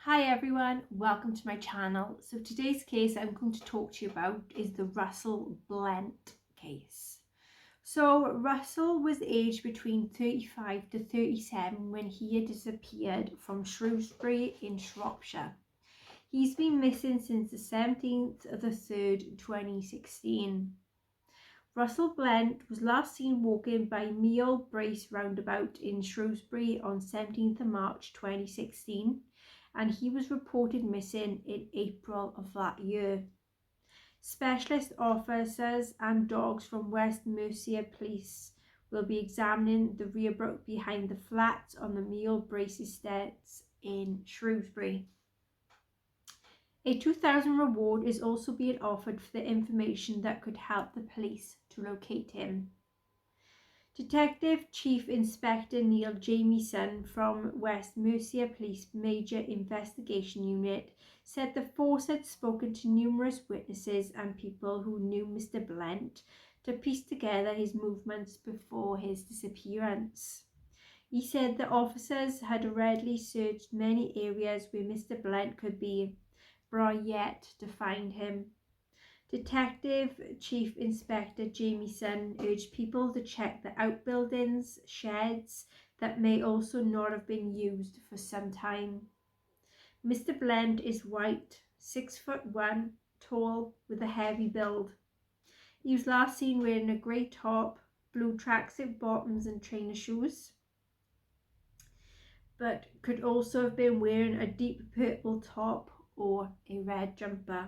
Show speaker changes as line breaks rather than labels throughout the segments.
Hi everyone, welcome to my channel. So today's case I'm going to talk to you about is the Russell Blent case. So Russell was aged between 35 to 37 when he had disappeared from Shrewsbury in Shropshire. He's been missing since the 17th of the 3rd, 2016. Russell Blent was last seen walking by Meal Brace roundabout in Shrewsbury on 17th of March 2016, and he was reported missing in April of that year. Specialist officers and dogs from West Mercia Police will be examining the rear book behind the flats on the Meal Brace estates in Shrewsbury. A £2,000 reward is also being offered for the information that could help the police to locate him. Detective Chief Inspector Neil Jamieson from West Mercia Police Major Investigation Unit said the force had spoken to numerous witnesses and people who knew Mr. Blent to piece together his movements before his disappearance. He said the officers had already searched many areas where Mr. Blent could be, but are yet to find him. Detective Chief Inspector Jamieson urged people to check the outbuildings, sheds that may also not have been used for some time. Mr. Blent is white, 6'1", tall, with a heavy build. He was last seen wearing a grey top, blue tracksuit bottoms and trainer shoes, but could also have been wearing a deep purple top or a red jumper.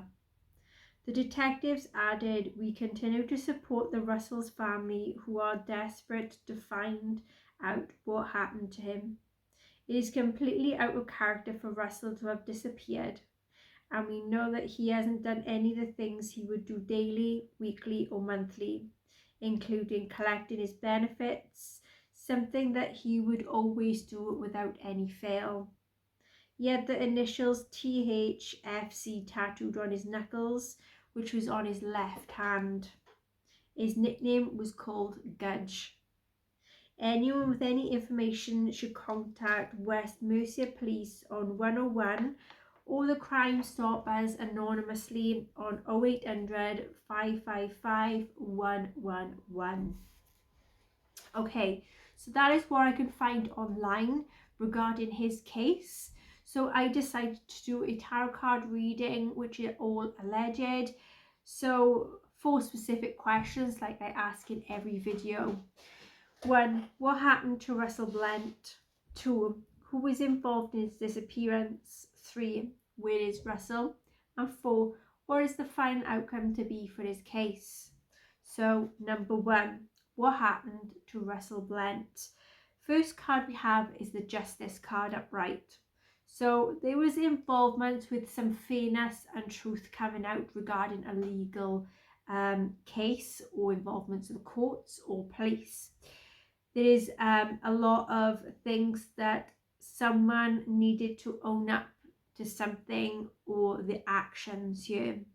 The detectives added, "We continue to support the Russell's family who are desperate to find out what happened to him. It is completely out of character for Russell to have disappeared, and we know that he hasn't done any of the things he would do daily, weekly or monthly, including collecting his benefits, something that he would always do without any fail. He had the initials THFC tattooed on his knuckles, which was on his left hand. His nickname was called Gudge. Anyone with any information should contact West Mercia Police on 101 or the Crime Stoppers anonymously on 0800 555 111. Okay, so that is what I can find online regarding his case. So I decided to do a tarot card reading, which are all alleged. So 4 specific questions like I ask in every video. 1. What happened to Russell Blent? 2. Who was involved in his disappearance? 3. Where is Russell? And 4. What is the final outcome to be for his case? So number 1. What happened to Russell Blent? First card we have is the Justice card upright. So there was involvement with some fairness and truth coming out regarding a legal case or involvement of the courts or police. There is a lot of things that someone needed to own up to something or the actions here.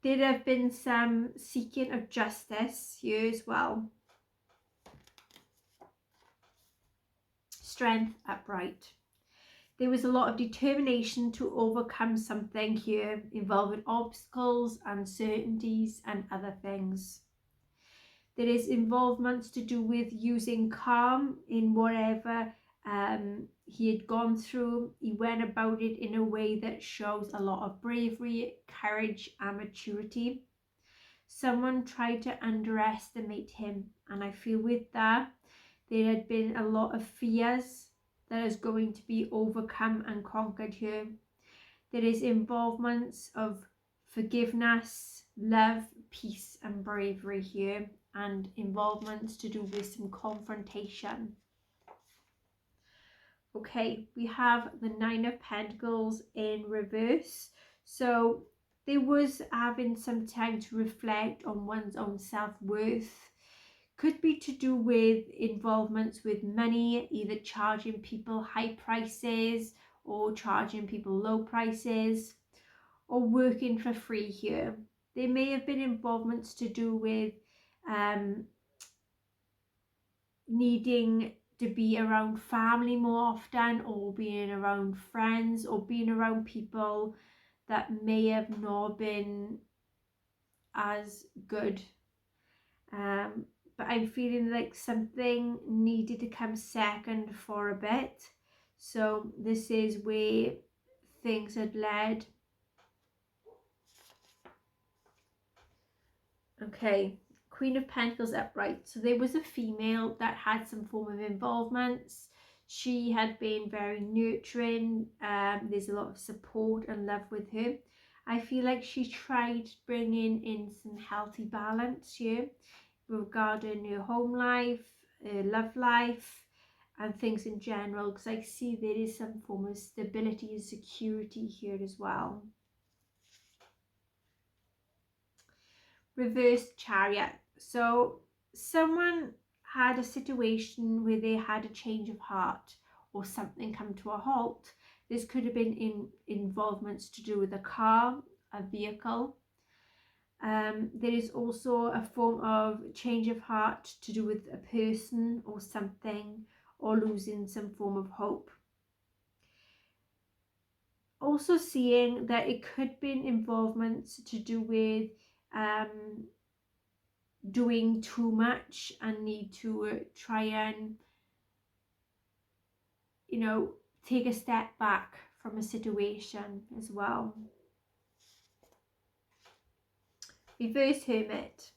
There have been some seeking of justice here as well. Strength upright. There was a lot of determination to overcome something here involving obstacles, uncertainties and other things. There is involvements to do with using calm in whatever he had gone through. He went about it in a way that shows a lot of bravery, courage and maturity. Someone tried to underestimate him, and I feel with that there had been a lot of fears that is going to be overcome and conquered here. There is involvements of forgiveness, love, peace and bravery here, and involvements to do with some confrontation. Okay, we have the 9 of Pentacles in reverse. So there was having some time to reflect on one's own self-worth. Could be to do with involvements with money, either charging people high prices or charging people low prices, or working for free here. There may have been involvements to do with needing to be around family more often, or being around friends, or being around people that may have not been as good. Um, but I'm feeling like something needed to come second for a bit. So this is where things had led. Okay, Queen of Pentacles upright. So there was a female that had some form of involvements. She had been very nurturing. There's a lot of support and love with her. I feel like she tried bringing in some healthy balance here regarding her home life, her love life, and things in general, because I see there is some form of stability and security here as well. Reversed Chariot. So someone had a situation where they had a change of heart or something come to a halt. This could have been in involvements to do with a car, a vehicle. There is also a form of change of heart to do with a person or something, or losing some form of hope. Also seeing that it could be involvements to do with doing too much and need to try and, take a step back from a situation as well. Reverse Hermit.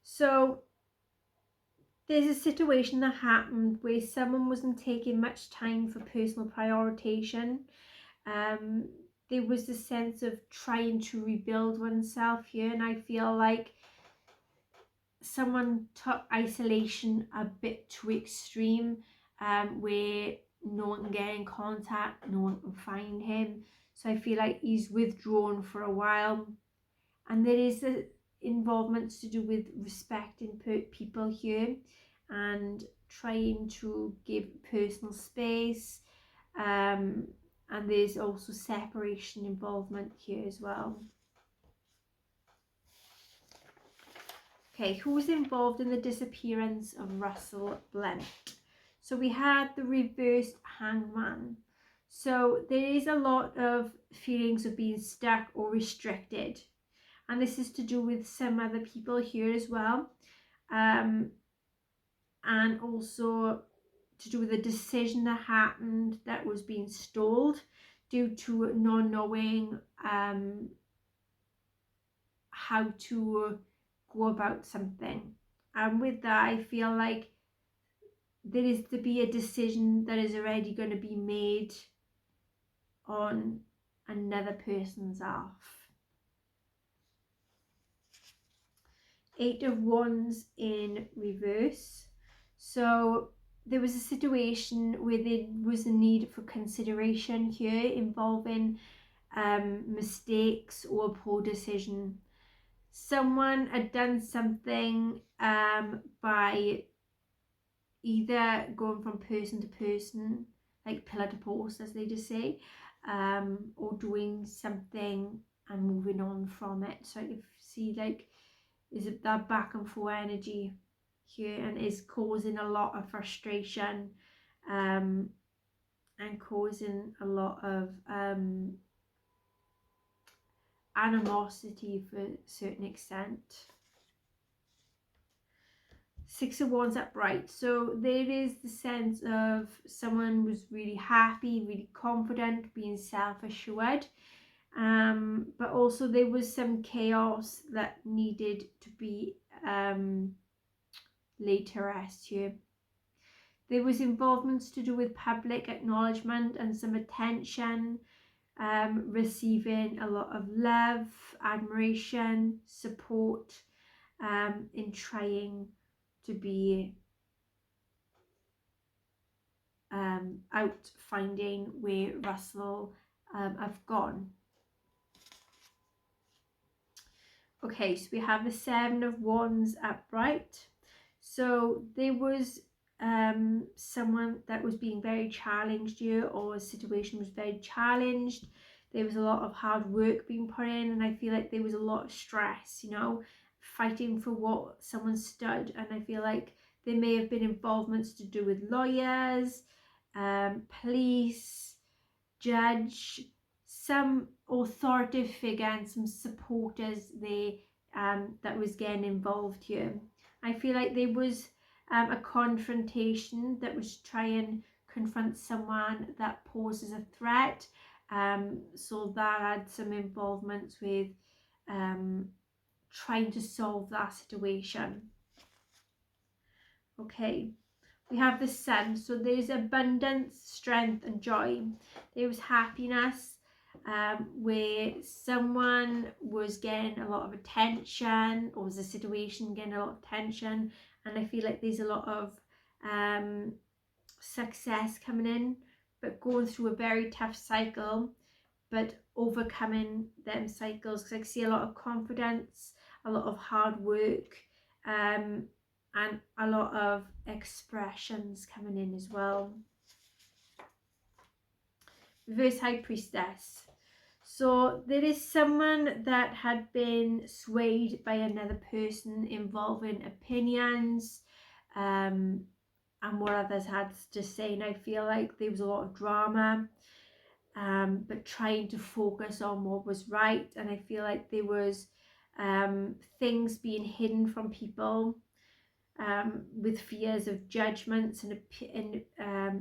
So there's a situation that happened where someone wasn't taking much time for personal prioritization. There was a sense of trying to rebuild oneself here, and I feel like someone took isolation a bit too extreme, where no one can get in contact, no one can find him. So I feel like he's withdrawn for a while, and there is the involvements to do with respecting people here and trying to give personal space, and there's also separation involvement here as well. Okay, who was involved in the disappearance of Russell Blent? So we had the reversed Hangman. So there is a lot of feelings of being stuck or restricted, and this is to do with some other people here as well, and also to do with a decision that happened that was being stalled due to not knowing how to go about something. And with that, I feel like there is to be a decision that is already going to be made on another person's behalf. Eight of Wands in reverse. So there was a situation where there was a need for consideration here involving mistakes or a poor decision. Someone had done something by either going from person to person, like pillar to post as they just say, or doing something and moving on from it. So I see like is it that back and forth energy here, and is causing a lot of frustration, and causing a lot of animosity for a certain extent. Six of Wands upright. So there is the sense of someone was really happy, really confident, being self-assured, but also there was some chaos that needed to be laid to rest here. There was involvements to do with public acknowledgement and some attention, receiving a lot of love, admiration, support, in trying to be out finding where Russell have gone. Okay, so we have the Seven of Wands upright. So there was someone that was being very challenged here, or a situation was very challenged. There was a lot of hard work being put in, and I feel like there was a lot of stress, fighting for what someone stood, and I feel like There may have been involvements to do with lawyers, police, judge, some authoritative figure and some supporters there that was getting involved here. I feel like there was a confrontation that was trying to confront someone that poses a threat. So that had some involvements with trying to solve that situation. Okay, we have the sun. So there's abundance, strength and joy. There was happiness, where someone was getting a lot of attention, or was a situation getting a lot of attention, and I feel like there's a lot of success coming in, but going through a very tough cycle, but overcoming them cycles, because I see a lot of confidence, a lot of hard work, and a lot of expressions coming in as well. Reverse High Priestess. So there is someone that had been swayed by another person involving opinions, and what others had to say, and I feel like there was a lot of drama, but trying to focus on what was right, and I feel like there was things being hidden from people, with fears of judgments and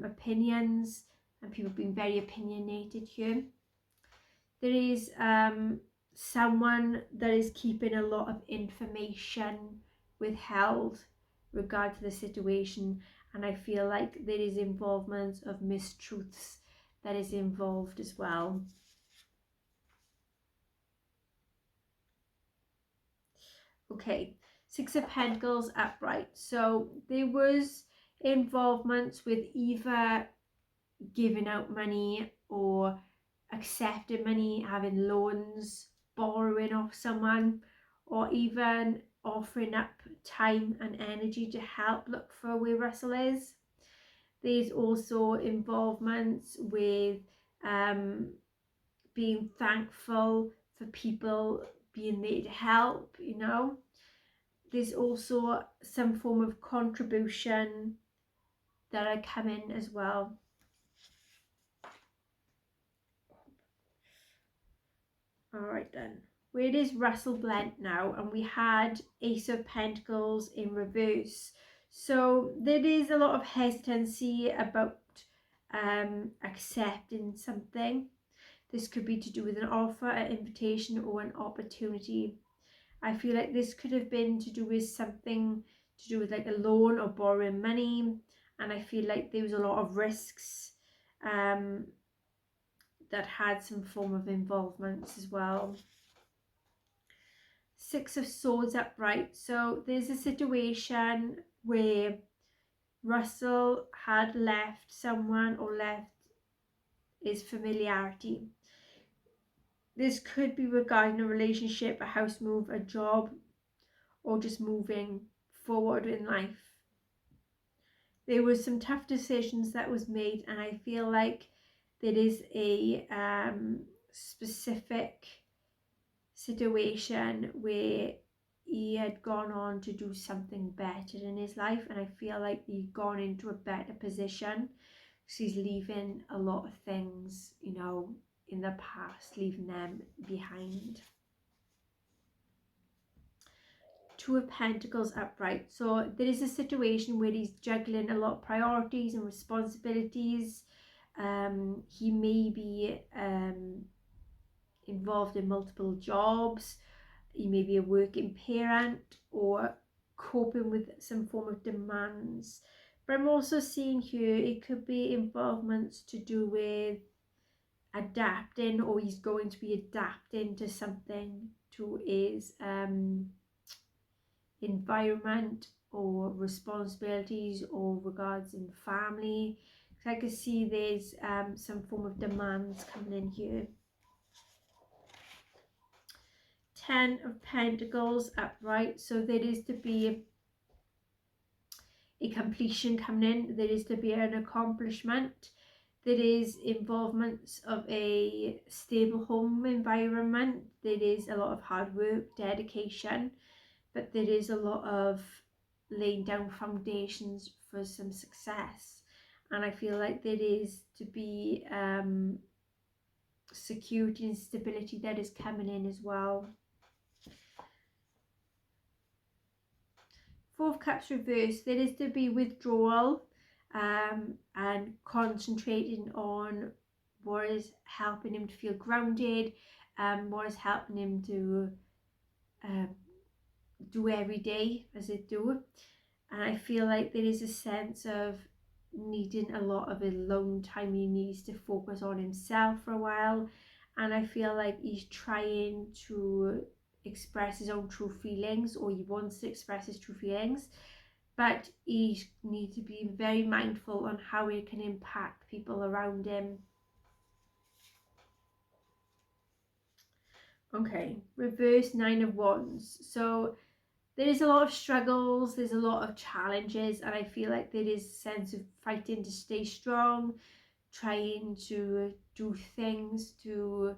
opinions, and people being very opinionated here. There is someone that is keeping a lot of information withheld regard to the situation, and I feel like there is involvement of mistruths that is involved as well. Okay, Six of Pentacles upright. So there was involvement with either giving out money or accepting money, having loans, borrowing off someone, or even offering up time and energy to help look for where Russell is. There's also involvements with being thankful for people being there to help, you know. There's also some form of contribution that are coming as well. Alright then, where is Russell Blent now? And we had Ace of Pentacles in reverse. So there is a lot of hesitancy about accepting something. This could be to do with an offer, an invitation or an opportunity. I feel like this could have been to do with something to do with like a loan or borrowing money, and I feel like there was a lot of risks that had some form of involvement as well. Six of Swords upright. So there's a situation where Russell had left someone or left his familiarity. This could be regarding a relationship, a house move, a job, or just moving forward in life. There was some tough decisions that was made, and I feel like there is a specific situation where he had gone on to do something better in his life, and I feel like he'd gone into a better position, because he's leaving a lot of things, you know, in the past, leaving them behind. Two of Pentacles upright. So there is a situation where he's juggling a lot of priorities and responsibilities. He may be involved in multiple jobs. He may be a working parent or coping with some form of demands. But I'm also seeing here it could be involvements to do with adapting, or he's going to be adapting to something, to his environment or responsibilities or regards in family. So I can see there's some form of demands coming in here. Ten of Pentacles upright. So there is to be a completion coming in. There is to be an accomplishment. There is involvement of a stable home environment. There is a lot of hard work, dedication, but there is a lot of laying down foundations for some success. And I feel like there is to be security and stability that is coming in as well. Four of Cups reversed, there is to be withdrawal and concentrating on what is helping him to feel grounded, what is helping him to do every day as it do. And I feel like there is a sense of needing a lot of alone time. He needs to focus on himself for a while, and I feel like he's trying to express his own true feelings, or he wants to express his true feelings, but he needs to be very mindful on how he can impact people around him. Okay, reverse Nine of Wands. So there is a lot of struggles, there's a lot of challenges, and I feel like there is a sense of fighting to stay strong, trying to do things to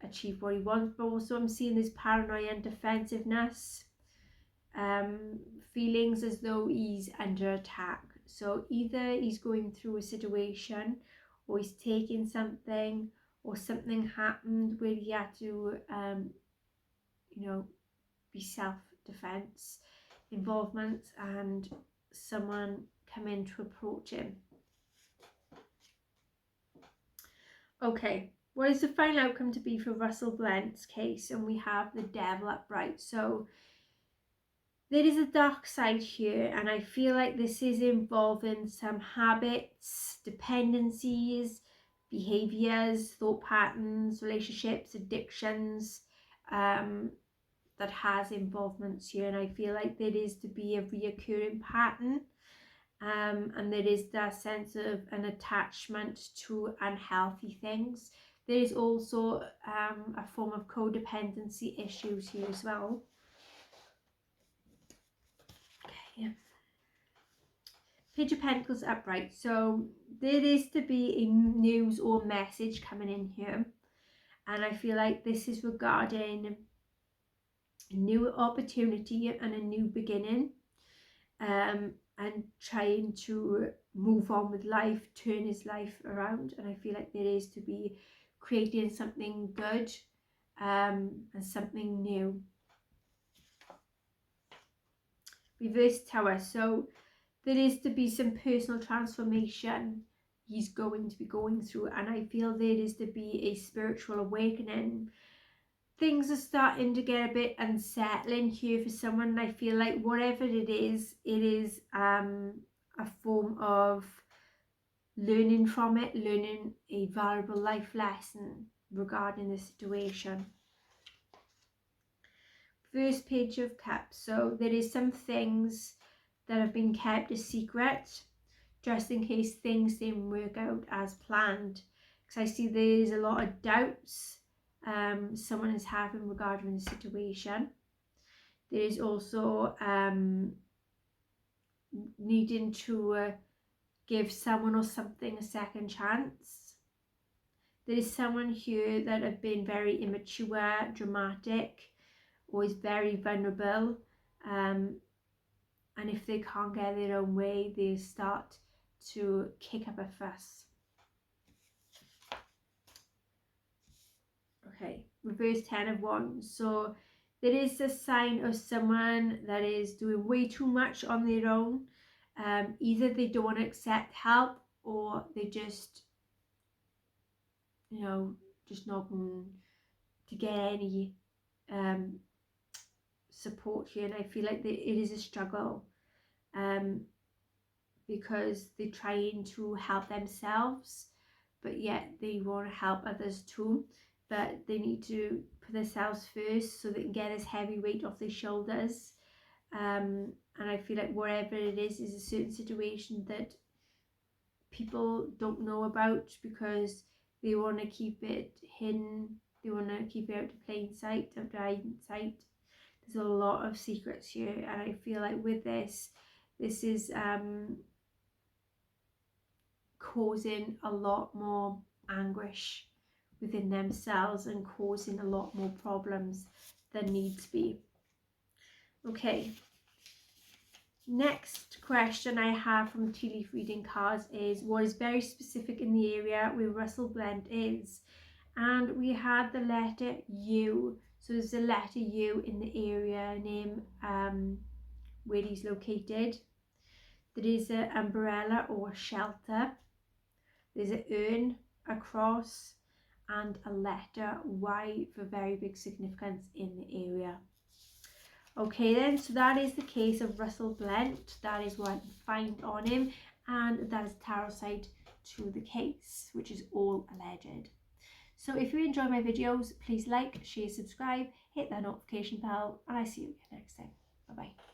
achieve what he wants, but also I'm seeing this paranoia and defensiveness, feelings as though he's under attack. So either he's going through a situation, or he's taking something, or something happened where he had to be self-defense involvement, and someone come in to approach him. Okay, what is the final outcome to be for Russell Blent's case? And we have the Devil upright. So there is a dark side here, and I feel like this is involving some habits, dependencies, behaviors, thought patterns, relationships, addictions, that has involvements here. And I feel like there is to be a reoccurring pattern, and there is that sense of an attachment to unhealthy things. There is also a form of codependency issues here as well. Okay. Page of Pentacles upright. So there is to be a news or message coming in here, and I feel like this is regarding a new opportunity and a new beginning, and trying to move on with life, turn his life around. And I feel like there is to be creating something good, and something new. Reverse Tower. So there is to be some personal transformation he's going to be going through, and I feel there is to be a spiritual awakening. Things are starting to get a bit unsettling here for someone, and I feel like whatever it is a form of learning from it, learning a valuable life lesson regarding the situation. First Page of Cups. So there is some things that have been kept a secret, just in case things didn't work out as planned. Because I see there's a lot of doubts someone is having regarding the situation. There is also needing to give someone or something a second chance. There is someone here that have been very immature, dramatic, or is very vulnerable, and if they can't get their own way, they start to kick up a fuss. Okay, reverse 10 of Wands. So there is a sign of someone that is doing way too much on their own. Either they don't want to accept help, or they just not going to get any support here. And I feel like it is a struggle, because they're trying to help themselves, but yet they want to help others too. But they need to put themselves first so they can get this heavy weight off their shoulders. And I feel like whatever it is a certain situation that people don't know about, because they want to keep it hidden, they want to keep it out of plain sight, out of hindsight. There's a lot of secrets here, and I feel like with this is causing a lot more anguish within themselves and causing a lot more problems than needs be. Okay, Next question I have from Tea Leaf Reading Cards is, what is very specific in the area where Russell Blent is? And we had the letter U. So there's a letter U in the area name where he's located. There is an umbrella or shelter. There's an urn, a cross, and a letter Y for very big significance in the area. Okay then, so that is the case of Russell Blent. That is what I can find on him, and that is tarot side to the case, which is all alleged. So if you enjoy my videos, please like, share, subscribe, hit that notification bell, and I see you again next time. Bye bye.